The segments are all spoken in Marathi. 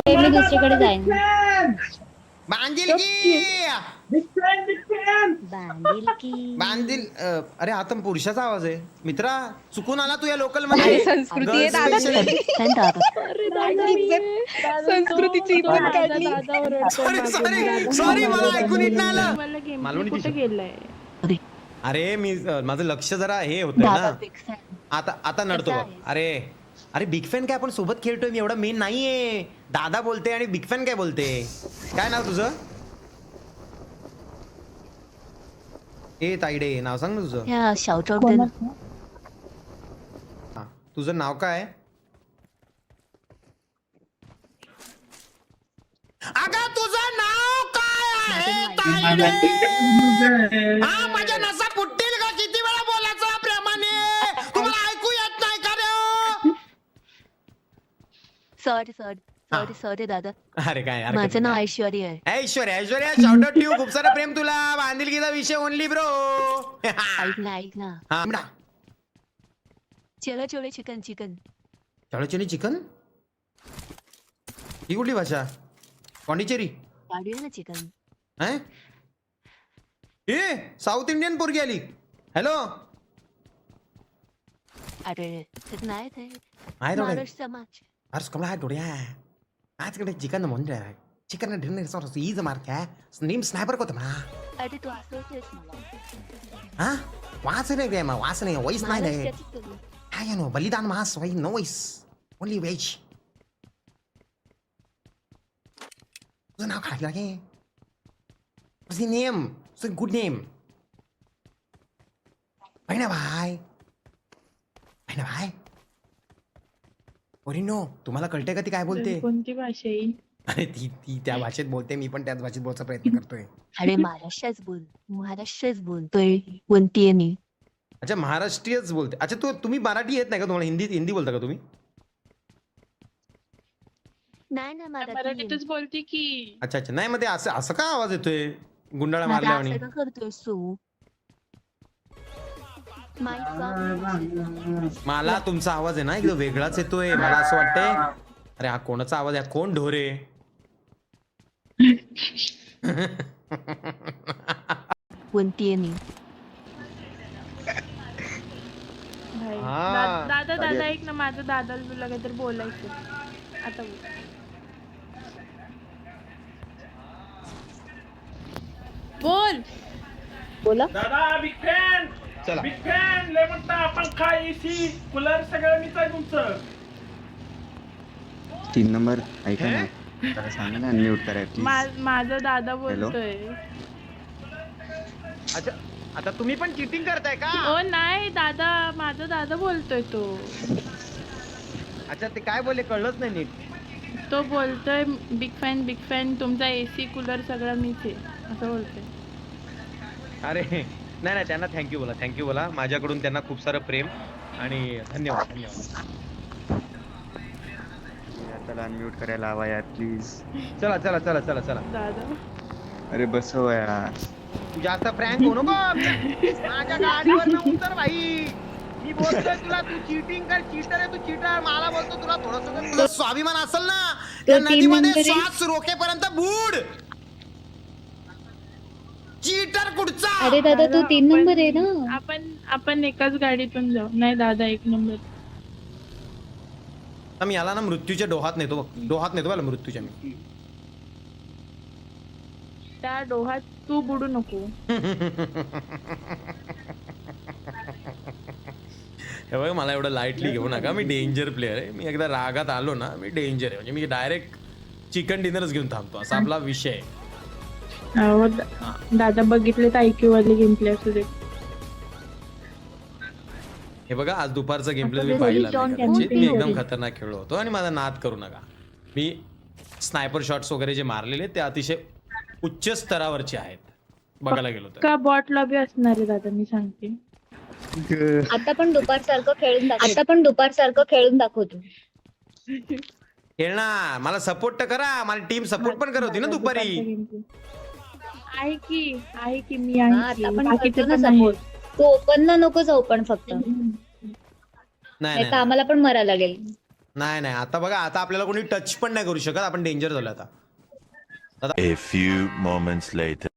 मी दुसरीकडे जाईन. बांधील की बांधील. अरे हा तर पुरुषाचा आवाज आहे मित्रा. चुकून आला तू या लोकल मध्ये. संस्कृती आहे दादा. संस्कृतीची इज्जत काढली. सॉरी मला ऐकून येत नाही आलं. मालवणी कुठे गेलाय? अरे मी माझं लक्ष जरा हे होतं ना. आता नडतो बघ. अरे बिग फॅन काय आपण सोबत खेळतोय. मी एवढा मेन नाहीये. दादा बोलते आणि बिग फॅन काय बोलते. काय नाव तुझं? ए ताईडे नाव सांग ना तुझं. हा, तुझं नाव काय? अगं तुझं नाव काय आहे ताईडे? हा माझ्या नसा फुटतील का? किती वेळा बोलायचं प्रेमाने? तुम्हाला ऐकू येत नाही का रे? सॉरी दादा. अरे काय माझं नाव ऐश्वर्या आहे. Aishwarya shout out to. खूप सारं प्रेम तुला. बांधिलकीचा विषय ओनली ब्रो. ऐक ना हा चलो चोळे चिकन चळचणी चिकन ही कुठली भाषा? पॉंडिचेरी काढूया ना चिकन. ए साऊथ इंडियन पोरगी आली. हॅलो अरे नाही ते आहे थोडं. महाराष्ट्र समाज. अरे कमला आहे थोड्या आजकडे चिकन म्हणून चिकन डिनर ईज मार्क नेम स्नॅपर को म्हणा. अरे तू असंच मला. हा वास नाही काय मग वास नाही वॉइस नाही आहे. महाराष्ट्राची तू. काय नो बलिदान मास वही नो वॉइस ओनली व्हेज. तुझं नाव काय लागे? तुझी नेम तुझं गुड नेम. भाई भाई नो तुम्हाला कळते का ती काय बोलते? कोणती भाषा आहे? अरे ती त्या भाषेत बोलते. मी पण त्याच भाषेत बोलायचा प्रयत्न करतोय. अरे महाराष्ट्रच बोलतोय. कोणती मी. अच्छा महाराष्ट्रीयच बोलते. अच्छा तुम्ही मराठी येत नाही का तुम्हाला? हिंदी बोलता का तुम्ही? नाही ना मराठीतच बोलते की. अच्छा नाही मध्ये असं का आवाज येतोय गुंडाळा मारल्यावानी? करतोयस तू. मला तुमचा आवाज आहे ना एकदम वेगळाच येतोय. मला असं वाटतंय अरे हा कोणाचा आवाज आहे? कोण ढोरे? कोणती मी. दादा ऐक ना. माझं दादाला तुला काहीतरी बोलायचं. आता बोल. दादा बिग फॅन. चला बिग फॅन लय म्हणता. पंखा एसी कूलर सगळं मीच आहे तुमचं. 3 नंबर ऐका ना. त्याला सांगा ना अनम्यूट कराय प्लीज. माझा दादा बोलतोय. अच्छा आता तुम्ही पण चिटिंग करताय का? ओ नाही दादा. माझा दादा बोलतोय तो. अच्छा ते काय बोलले कळलंच नाही नीट. तो बोलतोय बिग फॅन तुमचा एसी कूलर सगळं मीच आहे असं बोलतोय. अरे नाही त्यांना थँक्यू बोला. माझ्याकडून त्यांना खूप सारं प्रेम आणि धन्यवाद. त्याला अनम्यूट करायला हवा यार प्लीज. चला दादा अरे बसव यार. तू जास्त फ्रँक हो नको. माझ्या गाडीवर उतर भाई. मी बोलतोय तुला तू चीटिंग कर. चीटर आहे तू चीटर. मला बोलतो तुला थोडंसं स्वाभिमान असेल ना त्या नदीमध्ये श्वास रोखेपर्यंत बुड. चीटर कुठचा? अरे दादा तू 3 नंबर आहे ना. आपण एकाच गाडीतून जाऊ. नाही दादा 1 नंबर. मी याला ना मृत्यूच्या डोहात नेतो मला मृत्यूच्या मी. त्या डोहात तू बुडू नको. हे बघ मला एवढं लाईटली घेऊ नका. मी डेंजर प्लेअर आहे. मी एकदा रागात आलो ना मी डेंजर आहे. म्हणजे मी डायरेक्ट चिकन डिनरच घेऊन थांबतो असा आपला विषय आहे. दादा बघितले तर IQ वाले गेम प्ले असू दे. हे बघा आज दुपारचा गेम प्ले मी पाहिला. मी एकदम खतरनाक खेळलो होतो आणि माझा नाद करू नका. मी स्नायपर शॉट्स वगैरे जे मारलेले ते अतिशय उच्च स्तरावरचे आहेत. बघायला गेलो तर का बॉट लॉबी असणार आहे दादा मी सांगते. आता पण दुपारसारखं खेळून दाखवतो. खेळणार मला सपोर्ट तर करा. मला टीम सपोर्ट पण करत होती ना दुपारी. आहे की मी आहे. आता पण बाकीचे करतो ना पण आहेत. सपोर्ट. तू ओपनला नको जाऊ पण फक्त. नाही नाही तर आम्हाला पण मरायला लागेल. नाही नाही आता बघा, आता आपल्याला कोणी टच पण नाही करू शकत, आपण डेंजर झालो आता. A few moments later.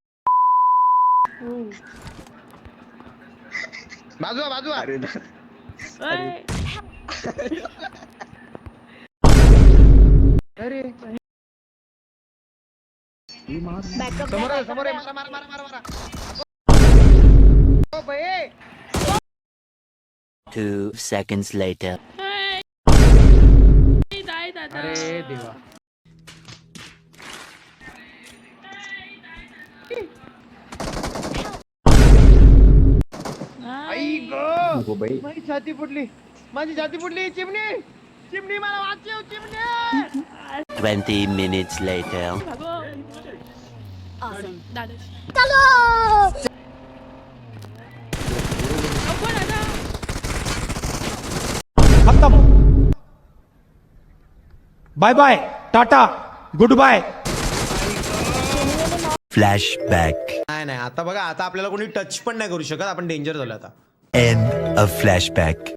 बाजूला बाजूला. अरे ओय. अरे बॅकअप समोर आहे, समोर आहे. मारा मारा मारा मारा मारा. ओ बे. 2 seconds later. ओय. नाही दादा. अरे देवा. आई गं. हो बाई. माझी छाती फुटली, माझी छाती फुटली. चिमणी चिमणी मला वाचव चिमणी. 20 minutes later. भागो. दादा. नको दादा. खत्म. बाय बाय, टाटा, गुड बाय. Flashback. नाही नाही आता बघा, आता आपल्याला कोणी टच पण नाही करू शकत, आपण डेंजर झालो आता. End of flashback.